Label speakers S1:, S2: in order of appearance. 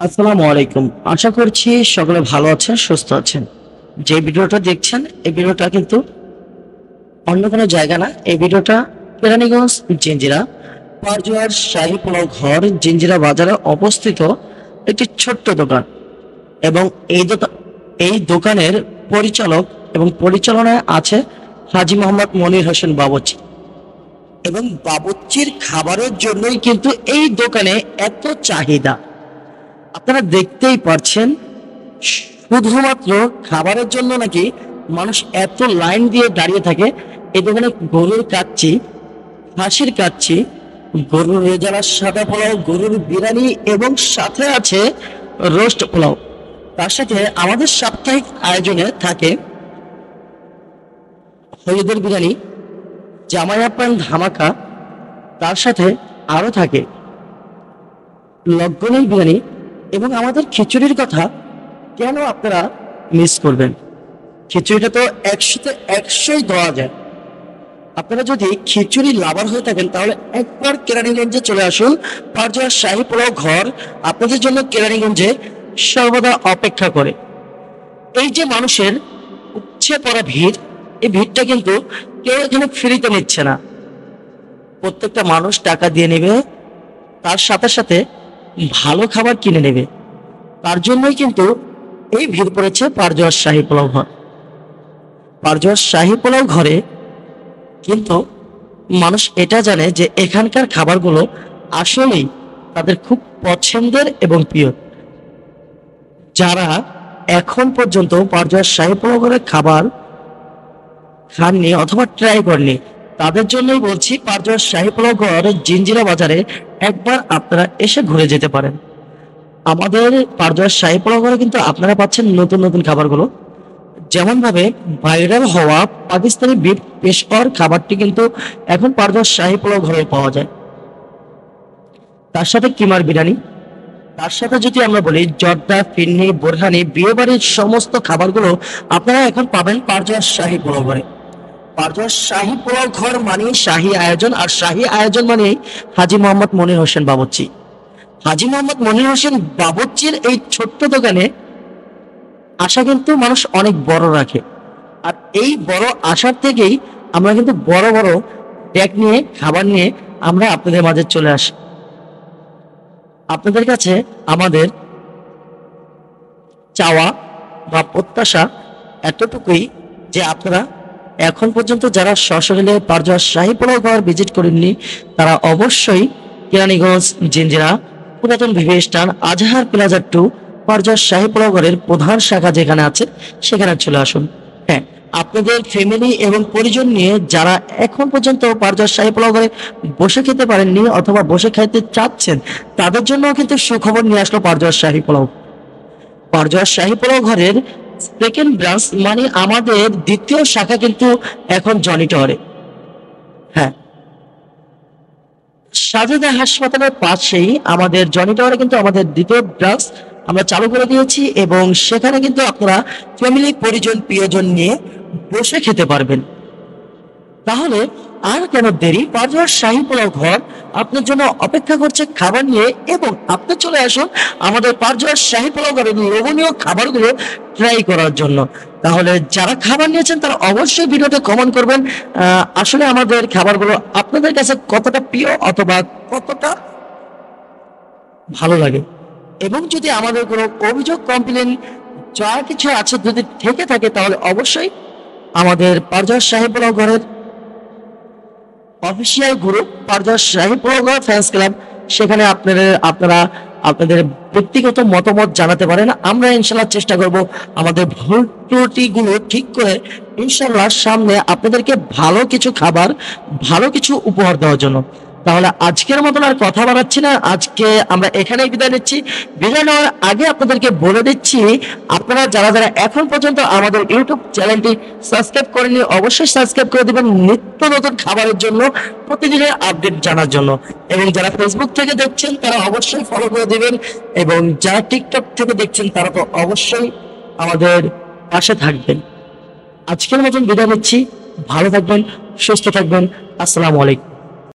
S1: আসসালামু আলাইকুম। আশা করছি সকলে ভালো আছেন, সুস্থ আছেন। যে ভিডিওটা দেখছেন এই ভিডিওটা কিন্তু অন্য কোনো জায়গা না। এই ভিডিওটা কেরানীগঞ্জ জিঞ্জিরা পারজোয়ার শাহী পোলাও ঘর জিঞ্জিরা বাজারে অবস্থিত একটি ছোট্ট দোকান এবং এই দোকানের পরিচালক এবং পরিচালনায় আছে হাজী মোহাম্মদ মনির হোসেন বাবুর্চি। এবং বাবুর্চির খাবারের জন্যই কিন্তু এই দোকানে এত চাহিদা। আপনারা দেখতেই পাচ্ছেন, শুধুমাত্র খাবারের জন্য নাকি মানুষ এত লাইন দিয়ে দাঁড়িয়ে থাকে। এই দোকানে গরুর কাচ্চি, খাসির কাচ্চি, গরুর রেজালা সাদা পোলাও, গরুর বিরিয়ানি এবং সাথে আছে রোস্ট পোলাও। তার সাথে আমাদের সাপ্তাহিক আয়োজনে থাকে হলুদের বিরিয়ানি, জামাই আপ্যায়ন ধামাকা, তার সাথে আরও থাকে লগ্নের বিরিয়ানি এবং আমাদের খিচুড়ির কথা কেন আপনারা মিস করবেন? খিচুড়িটা তো 100-তে 100ই দেওয়া যায়। আপনারা যদি খিচুড়ি লাভার হয়ে থাকেন তাহলে একবার কেরানীগঞ্জে চলে আসুন। পারজোয়ার শাহী পোলাও ঘর আপনাদের জন্য কেরানীগঞ্জে সর্বদা অপেক্ষা করে। এই যে মানুষের উপচে পড়া ভিড়, এই ভিড়টা কিন্তু কেউ এখানে ফ্রিতে নিচ্ছে না। প্রত্যেকটা মানুষ টাকা দিয়ে নেবে, তার সাথে সাথে ভালো খাবার কিনে নেবে। তার জন্যই কিন্তু এই ভিড় পড়েছে পারজোয়ার শাহী পোলাও ঘর। পারজোয়ার শাহী পোলাও ঘরে কিন্তু মানুষ এটা জানে যে এখানকার খাবারগুলো আসলেই তাদের খুব পছন্দের এবং প্রিয়। যারা এখন পর্যন্ত পারজোয়ার শাহী পোলাও ঘরের খাবার খাননি অথবা ট্রাই করেননি, তাদের জন্যই বলছি পারজোয়ার শাহী পোলাও ঘর জিঞ্জিরা বাজারে একবার আপনারা এসে ঘুরে যেতে পারেন। আমাদের পারজোয়ার শাহী পোলাও ঘরে কিন্তু আপনারা পাচ্ছেন নতুন নতুন খাবারগুলো। যেমন ভাবে ভাইরাল হওয়া পাকিস্তানি বিফ পেশওয়ার খাবারটি কিন্তু এখন পারজোয়ার শাহী পোলাও ঘরে পাওয়া যায়। তার সাথে কিমার বিরিয়ানি, তার সাথে যদি আমরা বলি জর্দা, ফিরনি, বোরহানি, বিয়ে বাড়ির সমস্ত খাবারগুলো আপনারা এখন পাবেন পারজোয়ার শাহী পোলাও ঘরে। পারজোয়ার শাহী পোলাও ঘর মানে শাহী আয়োজন, আর শাহী আয়োজন মানে হাজী মোহাম্মদ মনির হোসেন বাবুর্চি। হাজী মোহাম্মদ মনির হোসেন বাবুর্চির এই ছোট্ট দোকানে আশা কিন্তু মানুষ অনেক বড় রাখে। আর এই বড় আশার থেকেই আমরা কিন্তু বড় বড় ব্যাগ নিয়ে খাবার নিয়ে আমরা আপনাদের মাঝে চলে আসি। আপনাদের কাছে আমাদের চাওয়া বা প্রত্যাশা এতটুকুই যে আপনারা এখন পর্যন্ত যারা সশরীরে পারজোয়ার শাহী পোলাও ঘর ভিজিট করেননি তারা অবশ্যই কেরানীগঞ্জ জিঞ্জিরা পুরাতন ভিভি স্টান আজহার প্লাজা 2 পারজোয়ার শাহী পোলাও ঘরের প্রধান শাখা যেখানে আছে সেখানে চলে আসুন। হ্যাঁ, আপনাদের ফ্যামিলি এবং পরিজন নিয়ে যারা এখন পর্যন্ত পারজোয়ার শাহী পোলাও ঘরে বসে খেতে পারেননি অথবা বসে খাইতে চাচ্ছেন তাদের জন্য কিন্তু সুখবর নিয়ে আসলো পারজোয়ার শাহী পোলাও। পারজোয়ার শাহী পোলাও ঘরের সেকেন্ড ব্রাঞ্চ মানে আমাদের দ্বিতীয় শাখা কিন্তু এখন জনি টাওয়ারে। হ্যাঁ, সাজেদা হাসপাতালের পাশেই আমাদের জনি টাওয়ারে কিন্তু আমাদের দ্বিতীয় ব্রাঞ্চ আমরা চালু করে দিয়েছি এবং সেখানে কিন্তু আপনারা ফ্যামিলি, পরিজন, প্রিয়জন নিয়ে বসে খেতে পারবেন। তাহলে আর কেন দেরি? পারজোয়ার শাহী পোলাও ঘর আপনার জন্য অপেক্ষা করছে খাবার নিয়ে এবং আপনি চলে আসুন আমাদের পারজোয়ার শাহী পোলাও ঘরের লোভনীয় খাবারগুলো ট্রাই করার জন্য। তাহলে যারা খাবার নিয়েছেন তারা অবশ্যই ভিডিওতে কমেন্ট করবেন আসলে আমাদের খাবারগুলো আপনাদের কাছে কতটা প্রিয় অথবা কতটা ভালো লাগে। এবং যদি আমাদের কোনো অভিযোগ, কমপ্লেন যা কিছু আছে যদি থেকে থাকে তাহলে অবশ্যই আমাদের পারজোয়ার শাহী পোলাও ঘরের অফিসিয়াল গ্রুপ পারজোয়ার শাহী পোলাও ঘর ফ্যান্স ক্লাব, সেখানে আপনারা আপনাদের ব্যক্তিগত মতামত জানাতে পারেন। আমরা ইনশাল্লাহ চেষ্টা করব আমাদের ভুল ত্রুটিগুলো ঠিক করে ইনশাল্লাহ সামনে আপনাদেরকে ভালো কিছু খাবার, ভালো কিছু উপহার দেওয়ার জন্য। তাহলে আজকের মতন আর কথা বাড়াচ্ছি না, আজকে আমরা এখানেই বিদায় নিচ্ছি। বিদায় নেওয়ার আগে আপনাদেরকে বলে দিচ্ছি আপনারা যারা যারা এখন পর্যন্ত আমাদের ইউটিউব চ্যানেলটি সাবস্ক্রাইব করেননি অবশ্যই সাবস্ক্রাইব করে দিবেন নিত্য নতুন খাবারের জন্য, প্রতিদিনের আপডেট জানার জন্য। এবং যারা ফেসবুক থেকে দেখছেন তারা অবশ্যই ফলো করে দিবেন এবং যারা টিকটক থেকে দেখছেন তারা তো অবশ্যই আমাদের পাশে থাকবেন। আজকের মতন বিদায় নিচ্ছি, ভালো থাকবেন, সুস্থ থাকবেন। আসসালামু আলাইকুম।